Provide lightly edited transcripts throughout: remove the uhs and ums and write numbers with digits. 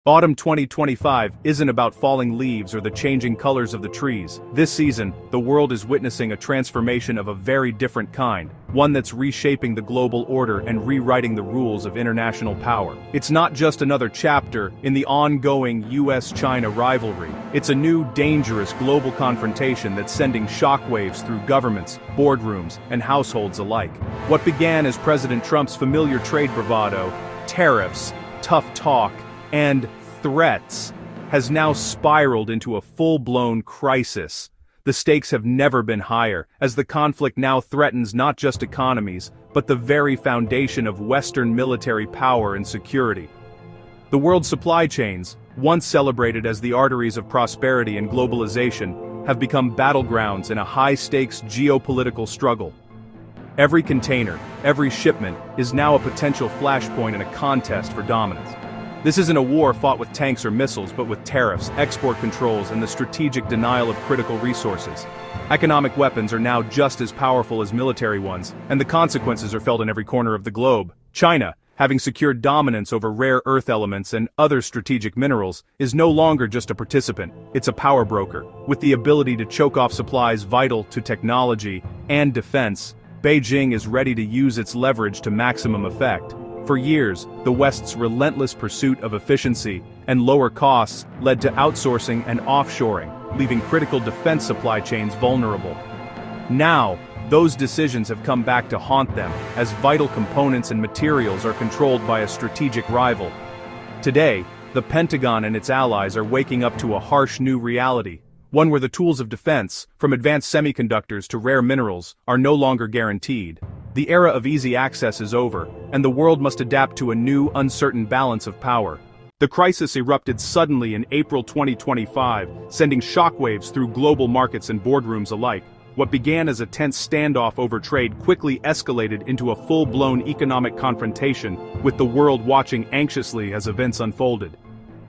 Autumn 2025 isn't about falling leaves or the changing colors of the trees. This season, the world is witnessing a transformation of a very different kind, one that's reshaping the global order and rewriting the rules of international power. It's not just another chapter in the ongoing US-China rivalry. It's a new, dangerous global confrontation that's sending shockwaves through governments, boardrooms, and households alike. What began as President Trump's familiar trade bravado, tariffs, tough talk, and threats, has now spiraled into a full-blown crisis. The stakes have never been higher, as the conflict now threatens not just economies, but the very foundation of Western military power and security. The world's supply chains, once celebrated as the arteries of prosperity and globalization, have become battlegrounds in a high-stakes geopolitical struggle. Every container, every shipment, is now a potential flashpoint in a contest for dominance. This isn't a war fought with tanks or missiles, but with tariffs, export controls, and the strategic denial of critical resources. Economic weapons are now just as powerful as military ones, and the consequences are felt in every corner of the globe. China, having secured dominance over rare earth elements and other strategic minerals, is no longer just a participant, it's a power broker. With the ability to choke off supplies vital to technology and defense, Beijing is ready to use its leverage to maximum effect. For years, the West's relentless pursuit of efficiency and lower costs led to outsourcing and offshoring, leaving critical defense supply chains vulnerable. Now, those decisions have come back to haunt them, as vital components and materials are controlled by a strategic rival. Today, the Pentagon and its allies are waking up to a harsh new reality, one where the tools of defense, from advanced semiconductors to rare minerals, are no longer guaranteed. The era of easy access is over, and the world must adapt to a new, uncertain balance of power. The crisis erupted suddenly in April 2025, sending shockwaves through global markets and boardrooms alike. What began as a tense standoff over trade quickly escalated into a full-blown economic confrontation, with the world watching anxiously as events unfolded.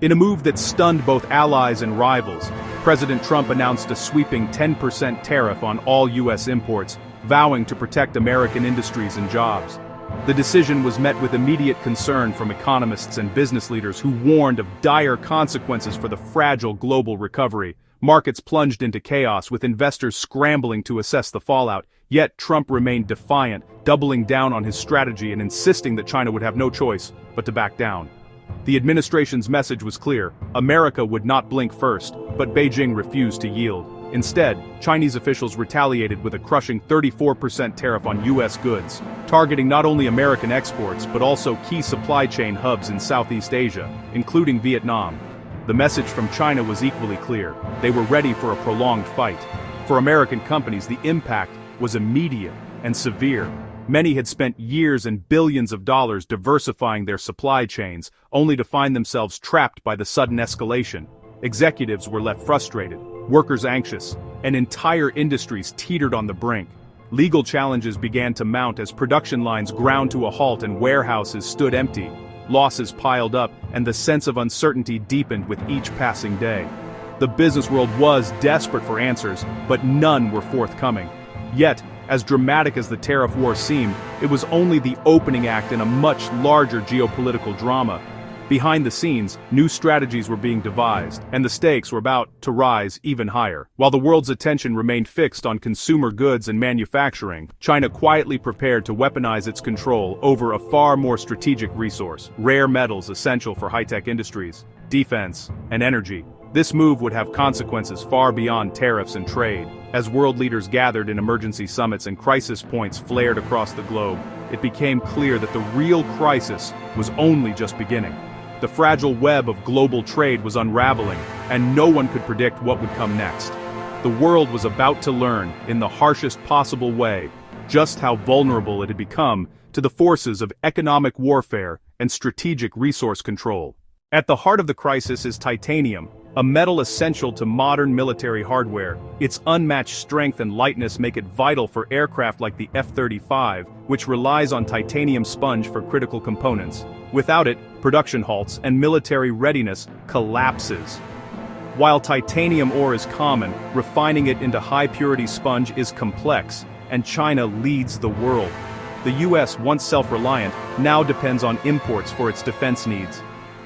In a move that stunned both allies and rivals, President Trump announced a sweeping 10% tariff on all U.S. imports, vowing to protect American industries and jobs. The decision was met with immediate concern from economists and business leaders who warned of dire consequences for the fragile global recovery. Markets plunged into chaos, with investors scrambling to assess the fallout, yet Trump remained defiant, doubling down on his strategy and insisting that China would have no choice but to back down. The administration's message was clear: America would not blink first, but Beijing refused to yield. Instead, Chinese officials retaliated with a crushing 34% tariff on U.S. goods, targeting not only American exports but also key supply chain hubs in Southeast Asia, including Vietnam. The message from China was equally clear: they were ready for a prolonged fight. For American companies, the impact was immediate and severe. Many had spent years and billions of dollars diversifying their supply chains, only to find themselves trapped by the sudden escalation. Executives were left frustrated, workers anxious, and entire industries teetered on the brink. Legal challenges began to mount as production lines ground to a halt and warehouses stood empty. Losses piled up, and the sense of uncertainty deepened with each passing day. The business world was desperate for answers, but none were forthcoming. Yet, as dramatic as the tariff war seemed, it was only the opening act in a much larger geopolitical drama. Behind the scenes, new strategies were being devised, and the stakes were about to rise even higher. While the world's attention remained fixed on consumer goods and manufacturing, China quietly prepared to weaponize its control over a far more strategic resource: rare metals essential for high-tech industries, defense, and energy. This move would have consequences far beyond tariffs and trade. As world leaders gathered in emergency summits and crisis points flared across the globe, it became clear that the real crisis was only just beginning. The fragile web of global trade was unraveling, and no one could predict what would come next. The world was about to learn, in the harshest possible way, just how vulnerable it had become to the forces of economic warfare and strategic resource control. At the heart of the crisis is titanium, a metal essential to modern military hardware. Its unmatched strength and lightness make it vital for aircraft like the F-35, which relies on titanium sponge for critical components. Without it, production halts and military readiness collapses. While titanium ore is common, refining it into high-purity sponge is complex, and China leads the world. The US, once self-reliant, now depends on imports for its defense needs.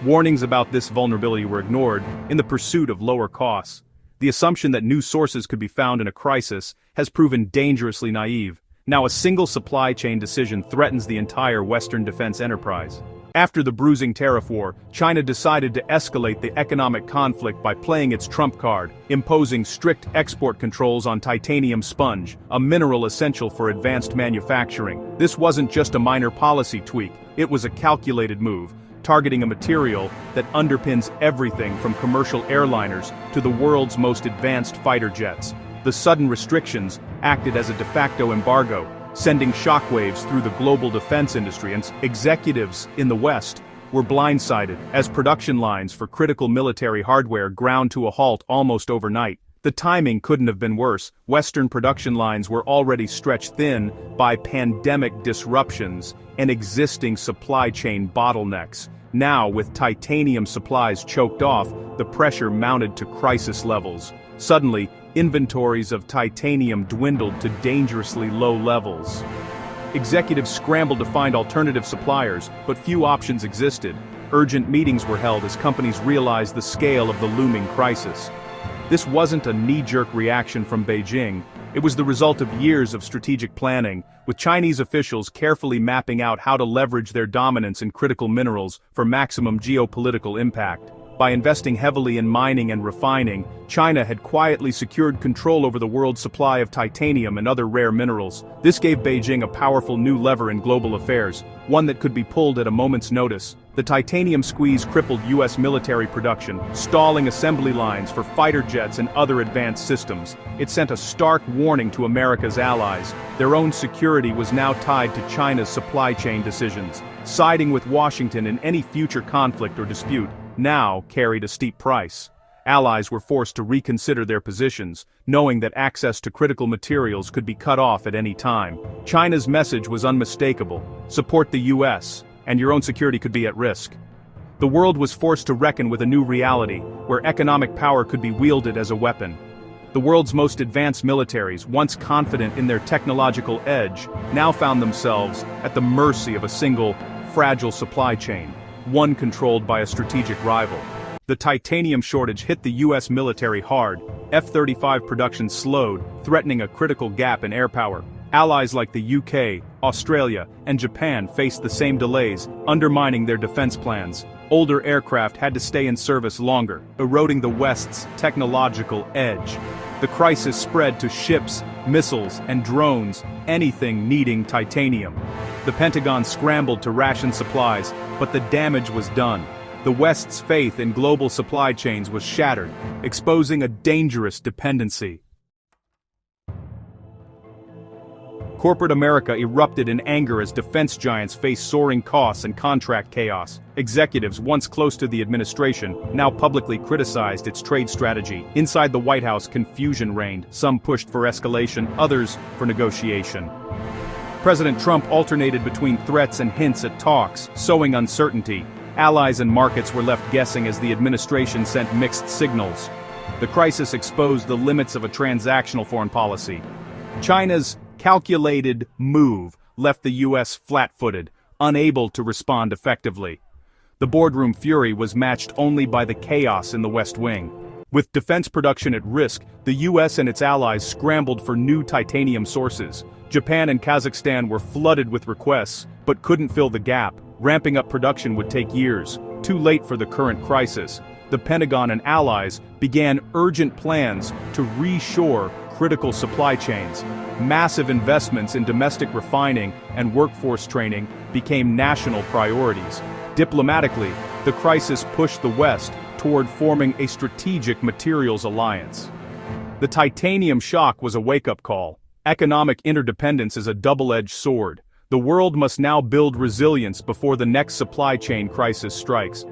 Warnings about this vulnerability were ignored in the pursuit of lower costs. The assumption that new sources could be found in a crisis has proven dangerously naive. Now a single supply chain decision threatens the entire Western defense enterprise. After the bruising tariff war, China decided to escalate the economic conflict by playing its trump card, imposing strict export controls on titanium sponge, a mineral essential for advanced manufacturing. This wasn't just a minor policy tweak, it was a calculated move, targeting a material that underpins everything from commercial airliners to the world's most advanced fighter jets. The sudden restrictions acted as a de facto embargo, sending shockwaves through the global defense industry, and executives in the West were blindsided as production lines for critical military hardware ground to a halt almost overnight. The timing couldn't have been worse. Western production lines were already stretched thin by pandemic disruptions and existing supply chain bottlenecks. Now, with titanium supplies choked off, the pressure mounted to crisis levels. Suddenly, inventories of titanium dwindled to dangerously low levels. Executives scrambled to find alternative suppliers, but few options existed. Urgent meetings were held as companies realized the scale of the looming crisis. This wasn't a knee-jerk reaction from Beijing. It was the result of years of strategic planning, with Chinese officials carefully mapping out how to leverage their dominance in critical minerals for maximum geopolitical impact. By investing heavily in mining and refining, China had quietly secured control over the world's supply of titanium and other rare minerals. This gave Beijing a powerful new lever in global affairs, one that could be pulled at a moment's notice. The titanium squeeze crippled U.S. military production, stalling assembly lines for fighter jets and other advanced systems. It sent a stark warning to America's allies. Their own security was now tied to China's supply chain decisions. Siding with Washington in any future conflict or dispute now carried a steep price. Allies were forced to reconsider their positions, knowing that access to critical materials could be cut off at any time. China's message was unmistakable: support the U.S., and your own security could be at risk. The world was forced to reckon with a new reality, where economic power could be wielded as a weapon. The world's most advanced militaries, once confident in their technological edge, now found themselves at the mercy of a single, fragile supply chain, one controlled by a strategic rival. The titanium shortage hit the U.S. military hard. F-35 production slowed, threatening a critical gap in air power. Allies like the UK, Australia, and Japan faced the same delays, undermining their defense plans. Older aircraft had to stay in service longer, eroding the West's technological edge. The crisis spread to ships, missiles, and drones, anything needing titanium. The Pentagon scrambled to ration supplies, but the damage was done. The West's faith in global supply chains was shattered, exposing a dangerous dependency. Corporate America erupted in anger as defense giants faced soaring costs and contract chaos. Executives once close to the administration now publicly criticized its trade strategy. Inside the White House, confusion reigned. Some pushed for escalation, others for negotiation. President Trump alternated between threats and hints at talks, sowing uncertainty. Allies and markets were left guessing as the administration sent mixed signals. The crisis exposed the limits of a transactional foreign policy. China's calculated move left the U.S. flat-footed, unable to respond effectively. The boardroom fury was matched only by the chaos in the West Wing. With defense production at risk, the U.S. and its allies scrambled for new titanium sources. Japan and Kazakhstan were flooded with requests, but couldn't fill the gap. Ramping up production would take years, too late for the current crisis. The Pentagon and allies began urgent plans to reshore critical supply chains. Massive investments in domestic refining and workforce training became national priorities. Diplomatically, the crisis pushed the West toward forming a strategic materials alliance. The titanium shock was a wake-up call. Economic interdependence is a double-edged sword. The world must now build resilience before the next supply chain crisis strikes.